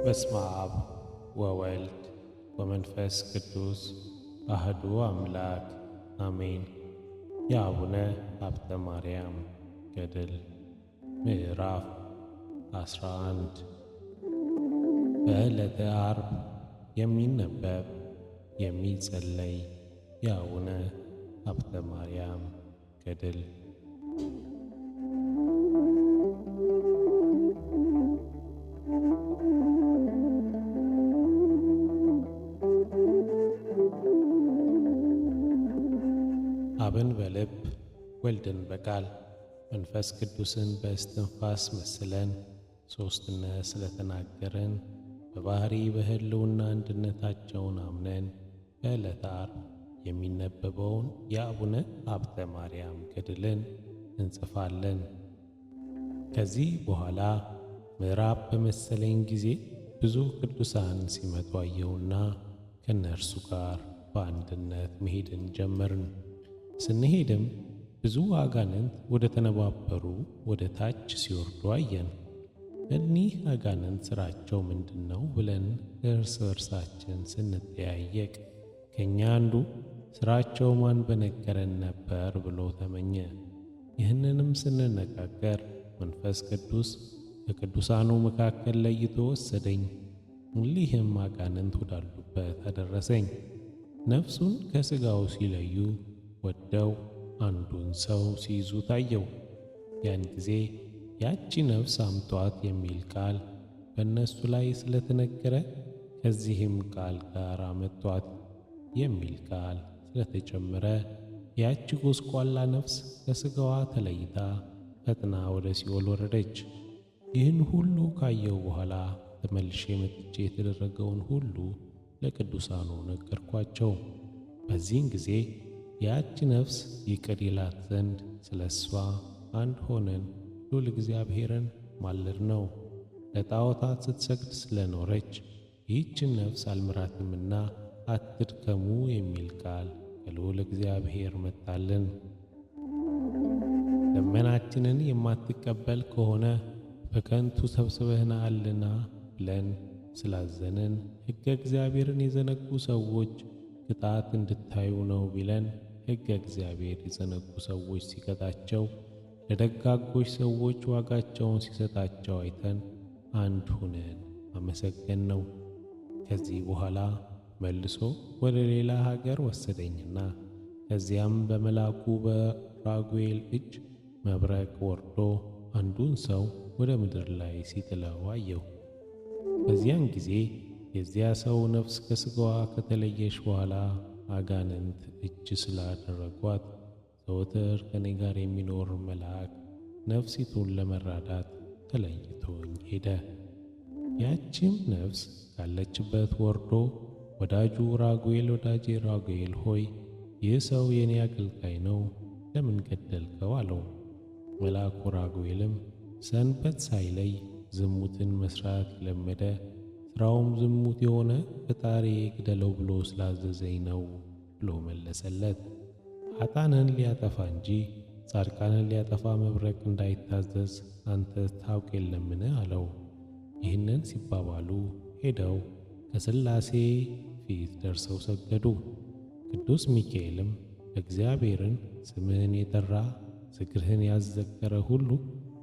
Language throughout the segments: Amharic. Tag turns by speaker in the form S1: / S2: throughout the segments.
S1: በስመ አብ ወወልድ ወመንፈስ ቅዱስ አሐዱ አምላክ አሜን። የአቡነ ሀብተ ማርያም ገድል ምዕራፍ 11 በዕለተ ዓርብ የሚነበብ የሚጸለይ የአቡነ ሀብተ ማርያም ገድል። አብን በልብ ወልድን በቃል መንፈስ ቅዱስን በእስትንፋስ መስለን ሦስትነት ስለተናገርን በባሕሪ በሕልውና አንድነታቸውን አምነን በዕለተ ዓርብ የሚነበበውን የአቡነ ሀብተ ማርያም ገድልን እንጽፋለን። ከዚህ በኋላ ምዕራብ በመሰለኝ ጊዜ ብዙ ቅዱሳን ሲመጡ አየሁና ከእነርሱ ጋር በአንድነት መሄድን ጀመርን። ስንሄድም ብዙ አጋንንት ወደ ተነባበሩ ወደ ታች ሲወርዱ አየን። እኒህ አጋንንት ሥራቸው ምንድን ነው ብለን እርስ በርሳችን ስንጠያየቅ ከእኛ አንዱ ሥራቸው ማን በነገረን ነበር ብሎ ተመኘ። ይህንንም ስንነጋገር መንፈስ ቅዱስ ከቅዱሳኑ መካከል ለይቶ ወሰደኝ። እሊህም አጋንንት ወዳሉበት አደረሰኝ። ነፍሱን ከሥጋው ሲለዩ ወደው አንዱን ሰው ሲይዙ ታየው። ያን ጊዜ ያቺ ነፍስ አምጧት የሚል ቃል በእነሱ ላይ ስለተነገረ ከዚህም ቃል ጋር አመጧት የሚል ቃል ስለተጨመረ ያቺ ጎስቋላ ነፍስ ከሥጋዋ ተለይታ ፈጥና ወደ ሲኦል ወረደች። ይህን ሁሉ ካየው በኋላ ተመልሼ መጥቼ የተደረገውን ሁሉ ለቅዱሳኑ ነገርኳቸው። በዚህን ጊዜ ያቺ ነፍስ ይቅር ይላት ዘንድ ስለ እሷ አንድ ሆነን ልዑል እግዚአብሔርን ማለድ ነው። ለጣዖታት ስትሰግድ ስለኖረች ይህችን ነፍስ አልምራትምና አትድከሙ የሚል ቃል ከልዑል እግዚአብሔር መጣልን። ልመናችንን የማትቀበል ከሆነ በከንቱ ሰብስበህናልና ብለን ስላዘንን ሕገ እግዚአብሔርን የዘነጉ ሰዎች ቅጣት እንድታዩ ነው ቢለን ሕገ እግዚአብሔር የዘነጉ ሰዎች ሲቀጣቸው ለደጋጎች ሰዎች ዋጋቸውን ሲሰጣቸው አይተን አንድ ሁነን አመሰገን ነው። ከዚህ በኋላ መልሶ ወደ ሌላ ሀገር ወሰደኝና ከዚያም በመልአኩ በራጉኤል እጅ መብረቅ ወርዶ አንዱን ሰው ወደ ምድር ላይ ሲጥለው አየሁ። በዚያን ጊዜ የዚያ ሰው ነፍስ ከሥጋዋ ከተለየች በኋላ አጋንንት እጅ ስላደረጓት ዘወትር ከኔ ጋር የሚኖር መልአክ ነፍሲቱን ለመራዳት ተለይቶኝ ሄደ። ያቺም ነፍስ ካለችበት ወርዶ ወዳጁ ራጉኤል ወዳጄ ራጉኤል ሆይ ይህ ሰው የኔ አገልጋይ ነው፣ ለምን ገደልከው? አለው። መልአኩ ራጉኤልም ሰንበት ሳይለይ ዝሙትን መስራት የለመደ ሥራውም ዝሙት የሆነ ፈጣሪዬ ግደለው ብሎ ስላዘዘኝ ነው ብሎ መለሰለት። ኃጥአንን ሊያጠፋ እንጂ ጻድቃንን ሊያጠፋ መብረቅ እንዳይታዘዝ አንተ ታውቅ የለምን? አለው። ይህንን ሲባባሉ ሄደው ከሥላሴ ፊት ደርሰው ሰገዱ። ቅዱስ ሚካኤልም እግዚአብሔርን ስምህን የጠራ ዝክርህን ያዘከረ ሁሉ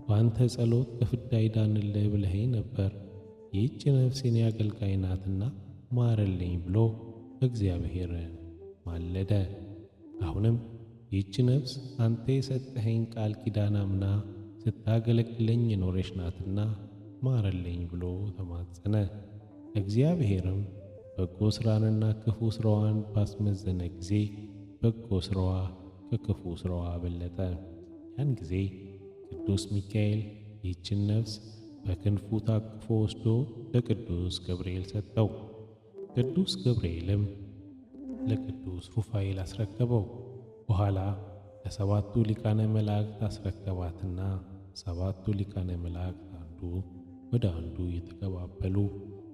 S1: በአንተ ጸሎት ከፍዳ ይዳንልህ ብለኸኝ ነበር። ይህች ነፍስ የኔ አገልጋይ ናትና ማረልኝ ብሎ እግዚአብሔርን ማለደ። አሁንም ይህች ነፍስ አንተ የሰጠኸኝ ቃል ኪዳን አምና ስታገለግለኝ የኖረች ናትና ማረልኝ ብሎ ተማጸነ። እግዚአብሔርም በጎ ሥራንና ክፉ ሥራዋን ባስመዘነ ጊዜ በጎ ሥራዋ ከክፉ ሥራዋ በለጠ። ያን ጊዜ ቅዱስ ሚካኤል ይህችን ነፍስ በክንፉ ታቅፎ ወስዶ ለቅዱስ ገብርኤል ሰጠው። ቅዱስ ገብርኤልም ለቅዱስ ሩፋኤል አስረከበው። በኋላ ለሰባቱ ሊቃነ መላእክት አስረከባትና ሰባቱ ሊቃነ መላእክት አንዱ ወደ አንዱ የተቀባበሉ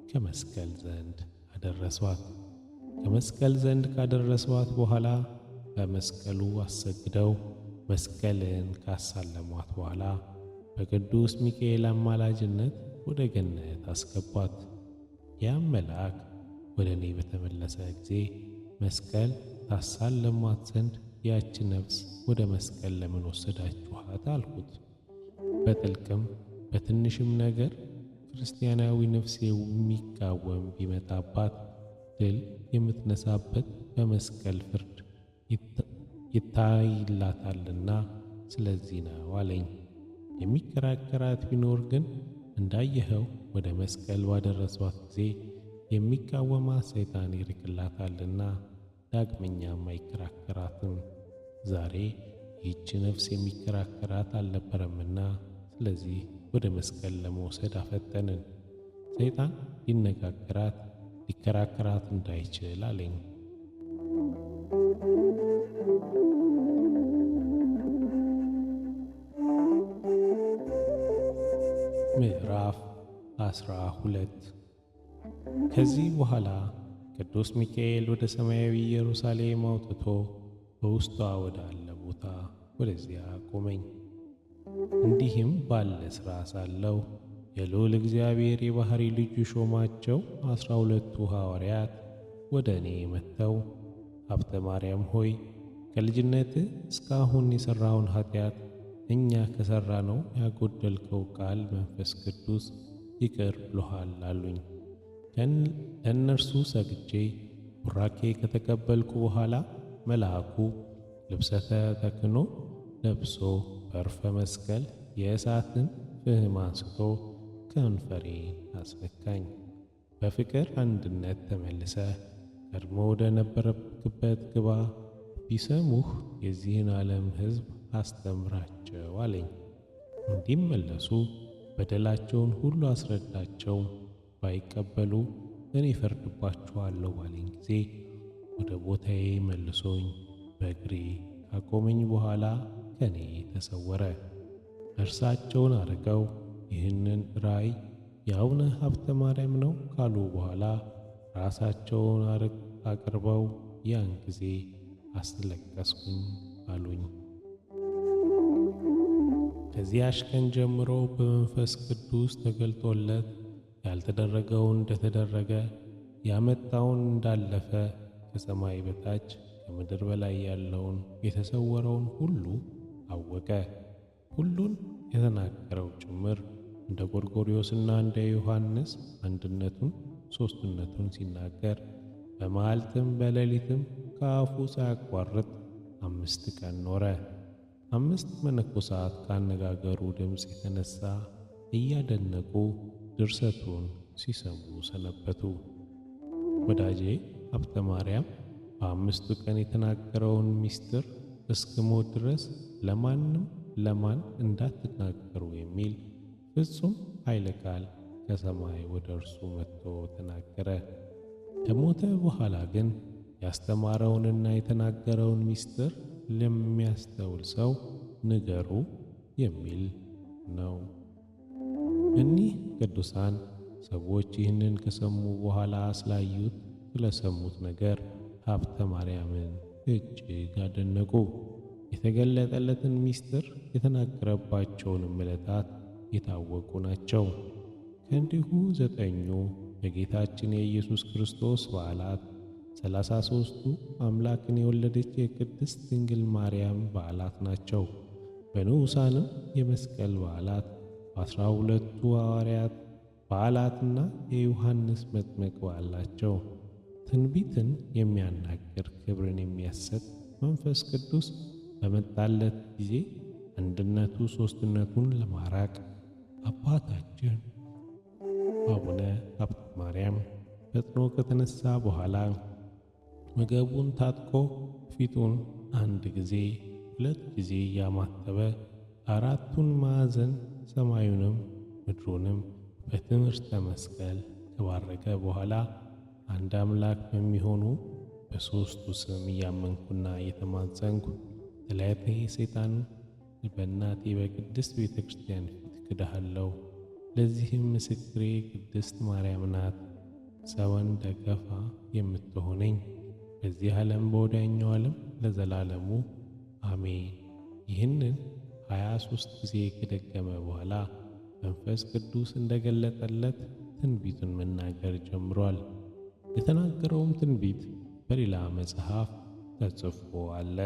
S1: ከመስቀል ዘንድ አደረሷት። ከመስቀል ዘንድ ካደረሷት በኋላ በመስቀሉ አሰግደው መስቀልን ካሳለሟት በኋላ በቅዱስ ሚካኤል አማላጅነት ወደ ገነት አስገቧት። ያም መልአክ ወደ እኔ በተመለሰ ጊዜ መስቀል ታሳልሟት ዘንድ ያች ነፍስ ወደ መስቀል ለምን ወሰዳችኋት አልኩት። በጥልቅም በትንሽም ነገር ክርስቲያናዊ ነፍሴ የሚቃወም ቢመጣባት ድል የምትነሳበት በመስቀል ፍርድ ይታይላታልና ስለዚህ ነው አለኝ። የሚከራከራት ቢኖር ግን እንዳየኸው ወደ መስቀል ባደረሷት ጊዜ የሚቃወማት ሰይጣን ይርቅላታልና ዳግመኛም አይከራከራትም። ዛሬ ይህች ነፍስ የሚከራከራት አልነበረምና ስለዚህ ወደ መስቀል ለመውሰድ አፈጠንን፣ ሰይጣን ሊነጋገራት ሊከራከራት እንዳይችል አለኝ። ምዕራፍ 12 ከዚህ በኋላ ቅዱስ ሚካኤል ወደ ሰማያዊ ኢየሩሳሌም አውጥቶ በውስጧ ወዳለ ቦታ ወደዚያ ቆመኝ። እንዲህም ባለ ሥራ ሳለሁ የልዑል እግዚአብሔር የባሕሪ ልጁ ሾማቸው 12ቱ ሐዋርያት ወደ እኔ መጥተው ሀብተ ማርያም ሆይ ከልጅነትህ እስካሁን የሠራውን ኃጢአት እኛ ከሠራነው ያጎደልከው ቃል መንፈስ ቅዱስ ይቅር ብሎሃል አሉኝ። ለእነርሱ ሰግጄ ቡራኬ ከተቀበልኩ በኋላ መልአኩ ልብሰ ተክህኖ ለብሶ በዕርፈ መስቀል የእሳትን ፍህም አንስቶ ከንፈሬን አስነካኝ። በፍቅር አንድነት ተመልሰህ ቀድሞ ወደ ነበረክበት ግባ፣ ቢሰሙህ የዚህን ዓለም ሕዝብ አስተምራቸው አለኝ። እንዲመለሱ በደላቸውን ሁሉ አስረዳቸው፣ ባይቀበሉ እኔ እፈርድባቸዋለሁ ባለኝ ጊዜ ወደ ቦታዬ መልሶኝ በእግሬ ካቆመኝ በኋላ ከኔ ተሰወረ። እርሳቸውን አርቀው ይህንን ራእይ የአቡነ ሀብተ ማርያም ነው ካሉ በኋላ ራሳቸውን አቅርበው ያን ጊዜ አስለቀስኩኝ አሉኝ። ከዚያች ቀን ጀምሮ በመንፈስ ቅዱስ ተገልጦለት ያልተደረገውን እንደተደረገ ያመጣውን እንዳለፈ ከሰማይ በታች ከምድር በላይ ያለውን የተሰወረውን ሁሉ አወቀ። ሁሉን የተናገረው ጭምር እንደ ጎርጎርዮስና እንደ ዮሐንስ አንድነቱን ሦስትነቱን ሲናገር በመዓልትም በሌሊትም ከአፉ ሳያቋርጥ 5 ቀን ኖረ። 5 መነኮሳት ካነጋገሩ ድምፅ የተነሳ እያደነቁ ድርሰቱን ሲሰሙ ሰነበቱ። ወዳጄ ሀብተ ማርያም በ5ቱ ቀን የተናገረውን ምስጢር እስክሞት ድረስ ለማን እንዳትናገሩ የሚል ፍጹም ኃይለ ቃል ከሰማይ ወደ እርሱ መጥቶ ተናገረ። ከሞተ በኋላ ግን ያስተማረውንና የተናገረውን ምስጢር ለሚያስተውል ሰው ንገሩ የሚል ነው። እኒህ ቅዱሳን ሰዎች ይህንን ከሰሙ በኋላ ስላዩት ስለሰሙት ነገር ሀብተ ማርያምን እጅግ አደነቁ። የተገለጠለትን ምስጢር የተናገረባቸውንም ዕለታት የታወቁ ናቸው። ከእንዲሁ 9ኙ የጌታችን የኢየሱስ ክርስቶስ በዓላት፣ 33ቱ አምላክን የወለደች የቅድስት ድንግል ማርያም በዓላት ናቸው። በንዑሳንም የመስቀል በዓላት፣ በ12ቱ ሐዋርያት በዓላትና የዮሐንስ መጥምቅ በዓል ናቸው። ትንቢትን የሚያናግር ክብርን የሚያሰጥ መንፈስ ቅዱስ በመጣለት ጊዜ አንድነቱ ሦስትነቱን ለማራቅ አባታችን አቡነ ሀብተ ማርያም ፈጥኖ ከተነሳ በኋላ ወገቡን ታጥቆ ፊቱን 1 ጊዜ 2 ጊዜ ያማተበ 4ቱን ማዕዘን ሰማዩንም ምድሩንም በትምህርተ መስቀል ከባረከ በኋላ አንድ አምላክ በሚሆኑ በሦስቱ ስም እያመንኩና እየተማጸንኩ ጠላቴ ሰይጣን በእናቴ በቅድስት ቤተ ክርስቲያን ፊት ክድሃለሁ። ለዚህም ምስክሬ ቅድስት ማርያም ናት። ሰውን ደገፋ የምትሆነኝ በዚህ ዓለም በወዲያኛው ዓለም ለዘላለሙ አሜን። ይህንን 23 ጊዜ ከደገመ በኋላ መንፈስ ቅዱስ እንደገለጠለት ትንቢትን መናገር ጀምሯል። የተናገረውም ትንቢት በሌላ መጽሐፍ ተጽፎ አለ።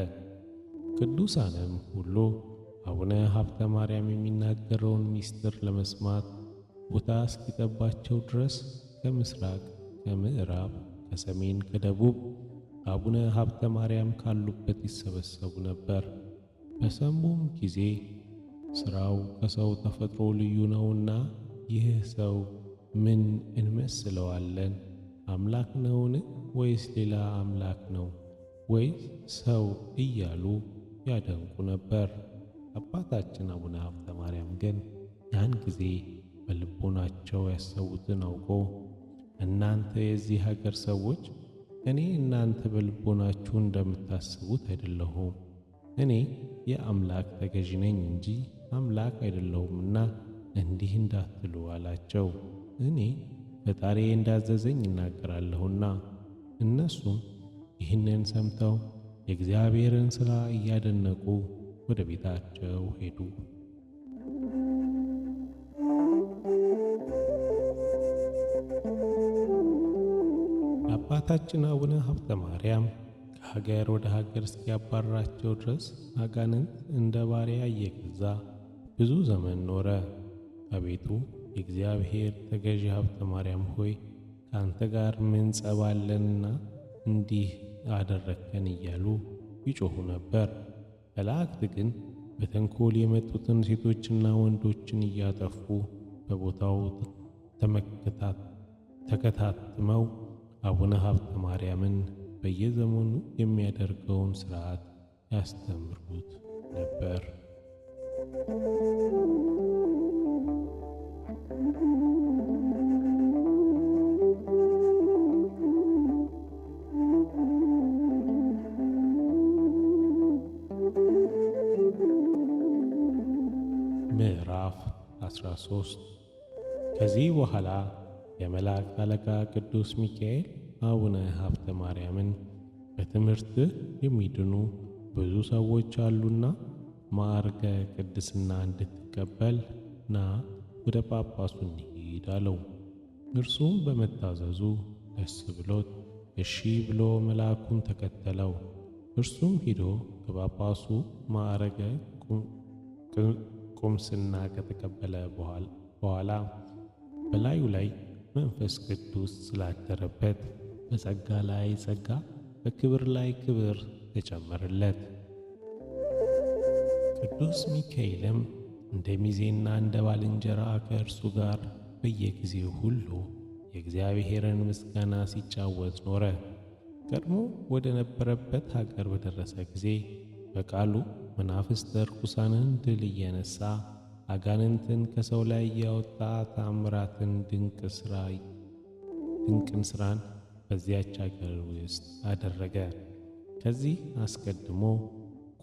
S1: ቅዱሳንም ሁሉ አቡነ ሀብተ ማርያም የሚናገረውን ምስጢር ለመስማት ቦታ እስኪጠባቸው ድረስ ከምስራቅ፣ ከምዕራብ፣ ከሰሜን፣ ከደቡብ አቡነ ሀብተ ማርያም ካሉበት ይሰበሰቡ ነበር። በሰሙም ጊዜ ሥራው ከሰው ተፈጥሮ ልዩ ነውና ይህ ሰው ምን እንመስለዋለን? አምላክ ነውን? ወይስ ሌላ አምላክ ነው? ወይስ ሰው እያሉ ያደንቁ ነበር። አባታችን አቡነ ሀብተ ማርያም ግን ያን ጊዜ በልቦናቸው ያሰቡትን አውቆ እናንተ የዚህ ሀገር ሰዎች፣ እኔ እናንተ በልቦናችሁ እንደምታስቡት አይደለሁም። እኔ የአምላክ ተገዢ ነኝ እንጂ አምላክ አይደለሁምና እንዲህ እንዳትሉ አላቸው። እኔ ፈጣሪ እንዳዘዘኝ እናገራለሁና። እነሱም ይህንን ሰምተው የእግዚአብሔርን ሥራ እያደነቁ ወደ ቤታቸው ሄዱ። አባታችን አቡነ ሀብተ ማርያም ከሀገር ወደ ሀገር እስኪያባርራቸው ድረስ አጋንንት እንደ ባሪያ እየገዛ ብዙ ዘመን ኖረ። አቤቱ የእግዚአብሔር ተገዢ ሀብተ ማርያም ሆይ ከአንተ ጋር ምን ጸብ አለንና እንዲህ አደረግከን እያሉ ይጮኹ ነበር። መላእክት ግን በተንኮል የመጡትን ሴቶችና ወንዶችን እያጠፉ በቦታው ተከታትመው አቡነ ሀብተ ማርያምን በየዘመኑ የሚያደርገውን ሥርዓት ያስተምሩት ነበር። ምዕራፍ 13 ከዚህ በኋላ የመላእክት አለቃ ቅዱስ ሚካኤል አቡነ ሀብተ ማርያምን በትምህርትህ የሚድኑ ብዙ ሰዎች አሉና ማዕርገ ቅድስና እንድትቀበል ና ወደ ጳጳሱ እንሂድ አለው። እርሱም በመታዘዙ ደስ ብሎት እሺ ብሎ መልአኩን ተከተለው። እርሱም ሄዶ ከጳጳሱ ማዕርገ ቁምስና ከተቀበለ በኋላ በላዩ ላይ መንፈስ ቅዱስ ስላደረበት በጸጋ ላይ ጸጋ፣ በክብር ላይ ክብር ተጨመረለት። ቅዱስ ሚካኤልም እንደ ሚዜና እንደ ባልንጀራ ከእርሱ ጋር በየጊዜው ሁሉ የእግዚአብሔርን ምስጋና ሲጫወት ኖረ። ቀድሞ ወደ ነበረበት ሀገር በደረሰ ጊዜ በቃሉ መናፍስተ ርኩሳንን ድል እየነሣ አጋንንትን ከሰው ላይ እያወጣ ተአምራትን ድንቅን ሥራን በዚያች አገር ውስጥ አደረገ። ከዚህ አስቀድሞ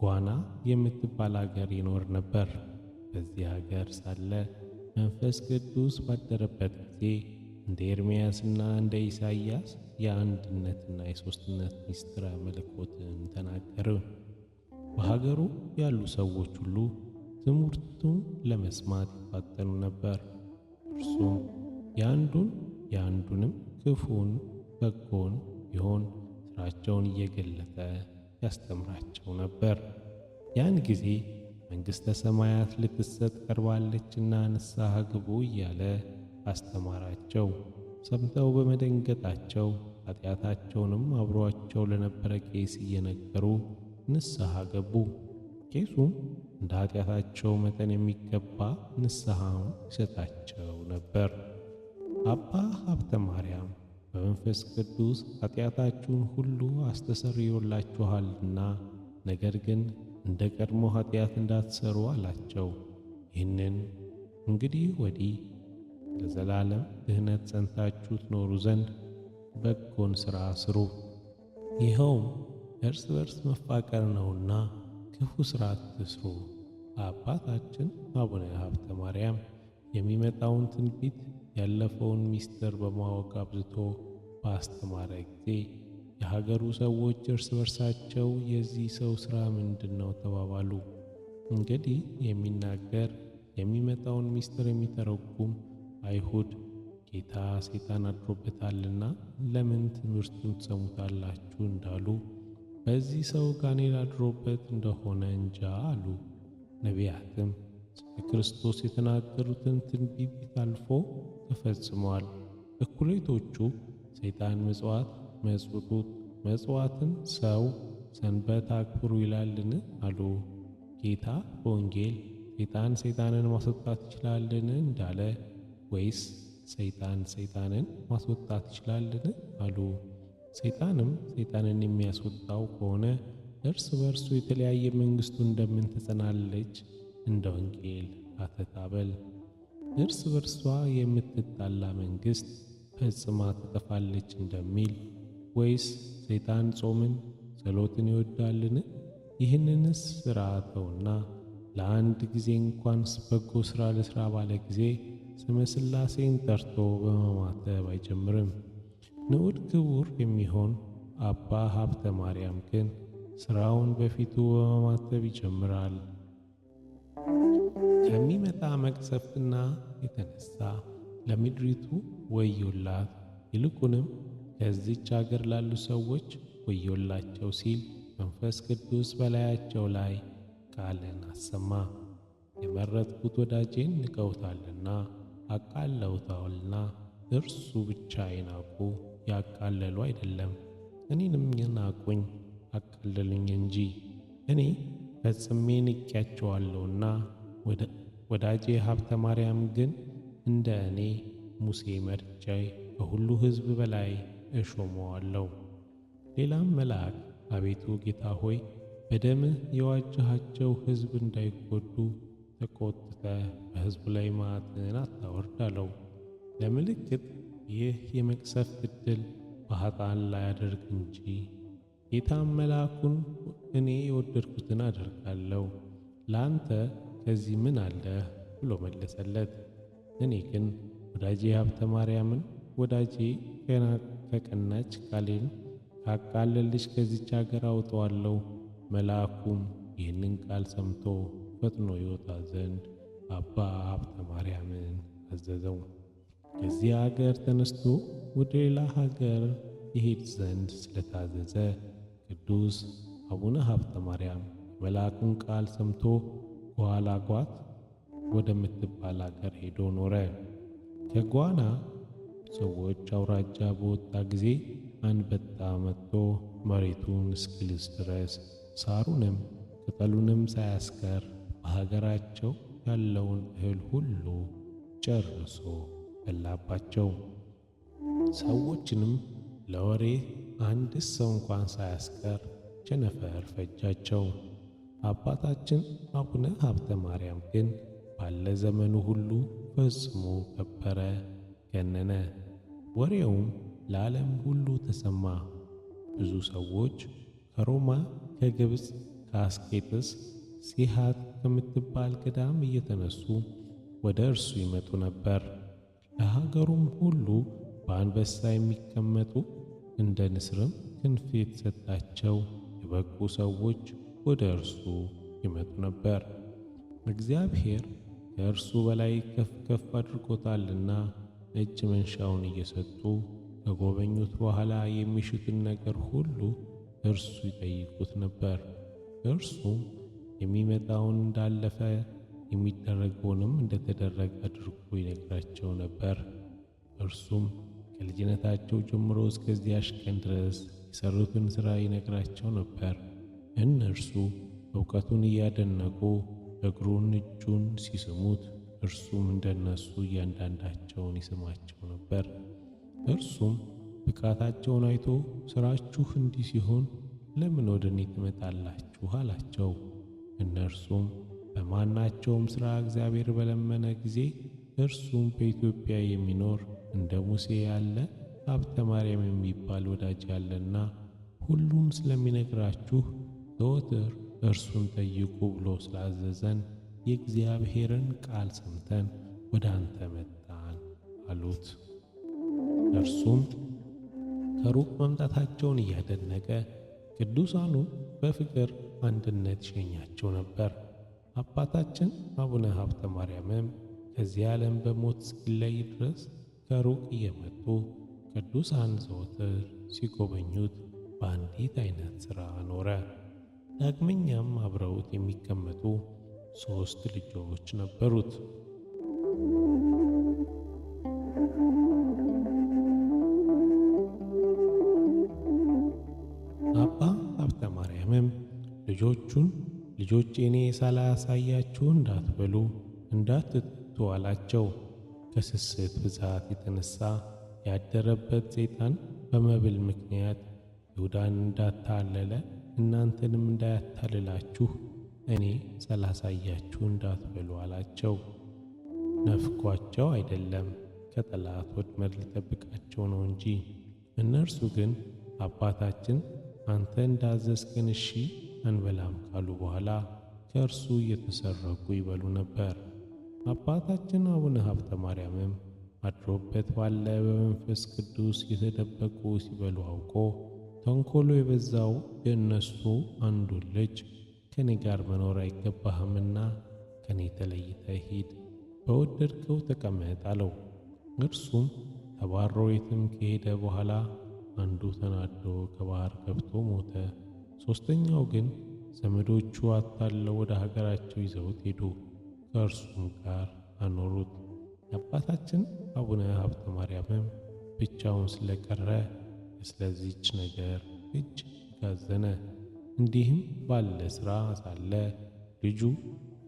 S1: ጓና የምትባል አገር ይኖር ነበር። በዚህ አገር ሳለ መንፈስ ቅዱስ ባደረበት ጊዜ እንደ ኤርምያስና እንደ ኢሳይያስ የአንድነትና የሦስትነት ምስጢረ መለኮትን ተናገረ። በሀገሩ ያሉ ሰዎች ሁሉ ትምህርቱን ለመስማት ይፋጠኑ ነበር። እርሱም የአንዱንም ክፉን በጎን ቢሆን ሥራቸውን እየገለጠ ያስተምራቸው ነበር። ያን ጊዜ መንግሥተ ሰማያት ልትሰጥ ቀርባለችና ንስሐ ግቡ እያለ አስተማራቸው። ሰምተው በመደንገጣቸው ኃጢአታቸውንም አብሮአቸው ለነበረ ቄስ እየነገሩ ንስሐ ገቡ። ቄሱም እንደ ኃጢአታቸው መጠን የሚገባ ንስሐውን ይሰጣቸው ነበር። አባ ሀብተ ማርያም በመንፈስ ቅዱስ ኃጢአታችሁን ሁሉ አስተሰርዮላችኋልና ነገር ግን እንደ ቀድሞ ኃጢአት እንዳትሰሩ አላቸው። ይህንን እንግዲህ ወዲህ ለዘላለም ድኅነት ጸንታችሁ ትኖሩ ዘንድ በጎን ሥራ ስሩ። ይኸውም እርስ በርስ መፋቀር ነውና ክፉ ሥራ አትስሩ። አባታችን አቡነ ሀብተ ማርያም የሚመጣውን ትንቢት ያለፈውን ምስጢር በማወቅ አብዝቶ ባስተማረ ጊዜ የሀገሩ ሰዎች እርስ በርሳቸው የዚህ ሰው ሥራ ምንድን ነው ተባባሉ። እንግዲህ የሚናገር የሚመጣውን ምስጢር የሚተረጉም አይሁድ ጌታ ሰይጣን አድሮበታልና ለምን ትምህርቱን ትሰሙታላችሁ እንዳሉ በዚህ ሰው ጋኔን አድሮበት እንደሆነ እንጃ አሉ። ነቢያትም ስለ ክርስቶስ የተናገሩትን ትንቢት አልፎ ተፈጽሟል። እኩሌቶቹ ሰይጣን ምጽዋት መጽውቱት፣ መጽዋትን ሰው ሰንበት አክብሩ ይላልን አሉ። ጌታ በወንጌል ሰይጣን ሰይጣንን ማስወጣት ይችላልን እንዳለ ወይስ ሰይጣን ሰይጣንን ማስወጣት ይችላልን አሉ። ሰይጣንም ሰይጣንን የሚያስወጣው ከሆነ እርስ በርሱ የተለያየ መንግሥቱ እንደምን ትጸናለች? እንደ ወንጌል አተታበል እርስ በርሷ የምትጣላ መንግሥት ፈጽማ ትጠፋለች እንደሚል ወይስ ሰይጣን ጾምን ጸሎትን ይወዳልን? ይህንንስ ሥራ ተውና ለአንድ ጊዜ እንኳንስ በጎ ሥራ ለሥራ ባለ ጊዜ ስመ ሥላሴን ጠርቶ በመማተብ አይጀምርም። ንዑድ ክቡር የሚሆን አባ ሀብተ ማርያም ግን ሥራውን በፊቱ በመማተብ ይጀምራል። ከሚመጣ መቅሰፍትና የተነሳ ለምድሪቱ ወዮላት፣ ይልቁንም ከዚች አገር ላሉ ሰዎች ወዮላቸው ሲል መንፈስ ቅዱስ በላያቸው ላይ ቃልን አሰማ። የመረጥኩት ወዳጄን ንቀውታልና አቃለውታልና እርሱ ብቻ ይናቁ ያቃለሉ አይደለም፣ እኔንም ይናቁኝ አቃለሉኝ እንጂ እኔ ፈጽሜ ንቄያቸዋለሁና። ወዳጄ ሀብተ ማርያም ግን እንደ እኔ ሙሴ መርጬ ከሁሉ ሕዝብ በላይ እሾመዋለሁ። ሌላም መልአክ አቤቱ ጌታ ሆይ በደምህ የዋጀሃቸው ሕዝብ እንዳይጎዱ ተቆጥተህ በሕዝቡ ላይ መዓትን አታወርድ አለው። ለምልክት ይህ የመቅሰፍት ዕድል በኃጥአን ላይ አደርግ እንጂ። ጌታም መልአኩን እኔ የወደድኩትን አደርጋለሁ፣ ለአንተ ከዚህ ምን አለህ ብሎ መለሰለት። እኔ ግን ወዳጄ ሀብተ ማርያምን ወዳጄ ከቀናች ቃሌን ካቃለልሽ ከዚች አገር አውጠዋለሁ። መልአኩም ይህንን ቃል ሰምቶ ፈጥኖ ይወጣ ዘንድ አባ ሀብተ ማርያምን አዘዘው። ከዚህ አገር ተነስቶ ወደ ሌላ ሀገር ይሄድ ዘንድ ስለታዘዘ ቅዱስ አቡነ ሀብተ ማርያም መልአኩን ቃል ሰምቶ ጓላ ጓት ወደምትባል አገር ሄዶ ኖረ። ከጓና ሰዎች አውራጃ በወጣ ጊዜ አንበጣ መጥቶ መሬቱን እስኪልስ ድረስ ሳሩንም ቅጠሉንም ሳያስቀር በሀገራቸው ያለውን እህል ሁሉ ጨርሶ በላባቸው። ሰዎችንም ለወሬ አንድስ ሰው እንኳን ሳያስቀር ቸነፈር ፈጃቸው። አባታችን አቡነ ሀብተ ማርያም ግን ባለ ዘመኑ ሁሉ ፈጽሞ ከበረ፣ ገነነ። ወሬውም ለዓለም ሁሉ ተሰማ። ብዙ ሰዎች ከሮማ፣ ከግብፅ፣ ከአስቄጥስ፣ ሲሃት ከምትባል ገዳም እየተነሱ ወደ እርሱ ይመጡ ነበር። ለሀገሩም ሁሉ በአንበሳ የሚቀመጡ እንደ ንስርም ክንፍ የተሰጣቸው የበቁ ሰዎች ወደ እርሱ ይመጡ ነበር። እግዚአብሔር ከእርሱ በላይ ከፍ ከፍ አድርጎታልና እጅ መንሻውን እየሰጡ ከጎበኙት በኋላ የሚሹትን ነገር ሁሉ እርሱ ይጠይቁት ነበር። እርሱም የሚመጣውን እንዳለፈ የሚደረገውንም እንደተደረገ አድርጎ ይነግራቸው ነበር። እርሱም ከልጅነታቸው ጀምሮ እስከዚያች ቀን ድረስ የሠሩትን ሥራ ይነግራቸው ነበር። እነርሱ ዕውቀቱን እያደነቁ እግሩን እጁን ሲስሙት እርሱም እንደነሱ እያንዳንዳቸውን ይስማቸው ነበር። እርሱም ብቃታቸውን አይቶ ሥራችሁ እንዲህ ሲሆን ለምን ወደ እኔ ትመጣላችሁ አላቸው። እነርሱም በማናቸውም ሥራ እግዚአብሔር በለመነ ጊዜ እርሱም በኢትዮጵያ የሚኖር እንደ ሙሴ ያለ ሀብተ ማርያም የሚባል ወዳጅ ያለና ሁሉም ስለሚነግራችሁ ዘወትር እርሱን ጠይቁ ብሎ ስላዘዘን የእግዚአብሔርን ቃል ሰምተን ወደ አንተ መጣን አሉት። እርሱም ከሩቅ መምጣታቸውን እያደነቀ ቅዱሳኑ በፍቅር አንድነት ይሸኛቸው ነበር። አባታችን አቡነ ሀብተ ማርያምም ከዚህ ዓለም በሞት እስኪለይ ድረስ ከሩቅ እየመጡ ቅዱሳን ዘወትር ሲጎበኙት በአንዲት አይነት ሥራ ኖረ። ዳግመኛም አብረውት የሚቀመጡ 3 ልጆች ነበሩት። አባ ሀብተ ማርያምም ልጆቹን ልጆቼን ሳላሳያችሁ እንዳትበሉ እንዳትጠጡ አላቸው። ከስስት ብዛት የተነሳ ያደረበት ሰይጣን በመብል ምክንያት ይሁዳን እንዳታለለ እናንተንም እንዳያታልላችሁ እኔ ሳላሳያችሁ እንዳትበሉ አላቸው። ነፍኳቸው አይደለም፣ ከጠላት ወጥመድ ሊጠብቃቸው ነው እንጂ። እነርሱ ግን አባታችን አንተ እንዳዘዝከን እሺ አንበላም ካሉ በኋላ ከእርሱ እየተሰረቁ ይበሉ ነበር። አባታችን አቡነ ሀብተ ማርያምም አድሮበት ባለ በመንፈስ ቅዱስ የተደበቁ ሲበሉ አውቆ ተንኮሎ የበዛው የእነሱ አንዱን ልጅ ከኔ ጋር መኖር አይገባህምና ከኔ ተለይተህ ሂድ፣ በወደድከው ተቀመጥ አለው። እርሱም ተባሮ የትም ከሄደ በኋላ አንዱ ተናዶ ከባህር ገብቶ ሞተ። 3ኛው ግን ዘመዶቹ አታለው ወደ ሀገራቸው ይዘውት ሄዱ፣ ከእርሱም ጋር አኖሩት። አባታችን አቡነ ሀብተ ማርያምም ብቻውን ስለቀረ ስለዚህች ነገር እጅግ አዘነ። እንዲህም ባለ ሥራ ሳለ ልጁ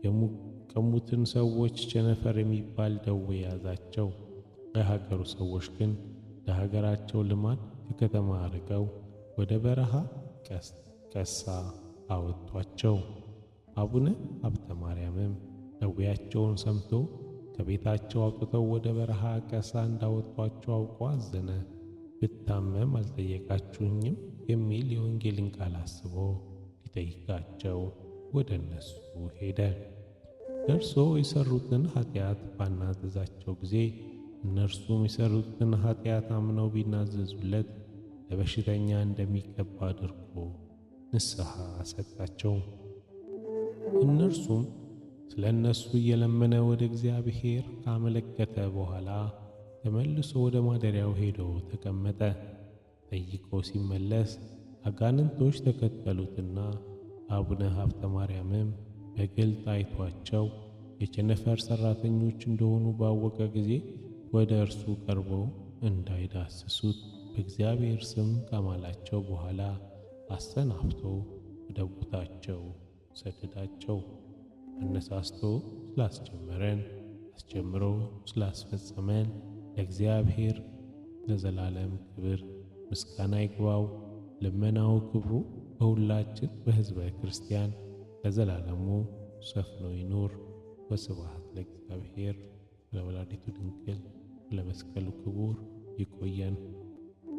S1: የቀሙትን ሰዎች ቸነፈር የሚባል ደዌ ያዛቸው። የሀገሩ ሰዎች ግን ለሀገራቸው ልማድ ከከተማ አርቀው ወደ በረሃ ቀሳ አወጧቸው። አቡነ ሀብተ ማርያምም ደዌያቸውን ሰምቶ ከቤታቸው አውጥተው ወደ በረሃ ቀሳ እንዳወጧቸው አውቆ አዘነ። ብታመም አልጠየቃችሁኝም የሚል የወንጌልን ቃል አስቦ ሊጠይቃቸው ወደ እነሱ ሄደ። ደርሶ የሰሩትን ኃጢአት ባናዘዛቸው ጊዜ እነርሱም የሰሩትን ኃጢአት አምነው ቢናዘዙለት ለበሽተኛ እንደሚገባ አድርጎ ንስሐ ሰጣቸው። እነርሱም ስለ እነሱ እየለመነ ወደ እግዚአብሔር ካመለከተ በኋላ ተመልሶ ወደ ማደሪያው ሄዶ ተቀመጠ። ጠይቆ ሲመለስ አጋንንቶች ተከተሉትና አቡነ ሀብተ ማርያምም በግልጥ አይቷቸው የቸነፈር ሠራተኞች እንደሆኑ ባወቀ ጊዜ ወደ እርሱ ቀርበው እንዳይዳስሱት በእግዚአብሔር ስም ካማላቸው በኋላ አሰናብቶ ወደ ቦታቸው ሰደዳቸው። አነሳስቶ ስላስጀመረን አስጀምሮ ስላስፈጸመን ለእግዚአብሔር ለዘላለም ክብር ምስጋና ይግባው። ልመናው ክብሩ በሁላችን በሕዝበ ክርስቲያን ለዘላለሙ ሰፍኖ ይኑር። ወስብሐት ለእግዚአብሔር ወለወላዲቱ ድንግል ወለመስቀሉ ክቡር። ይቆየን።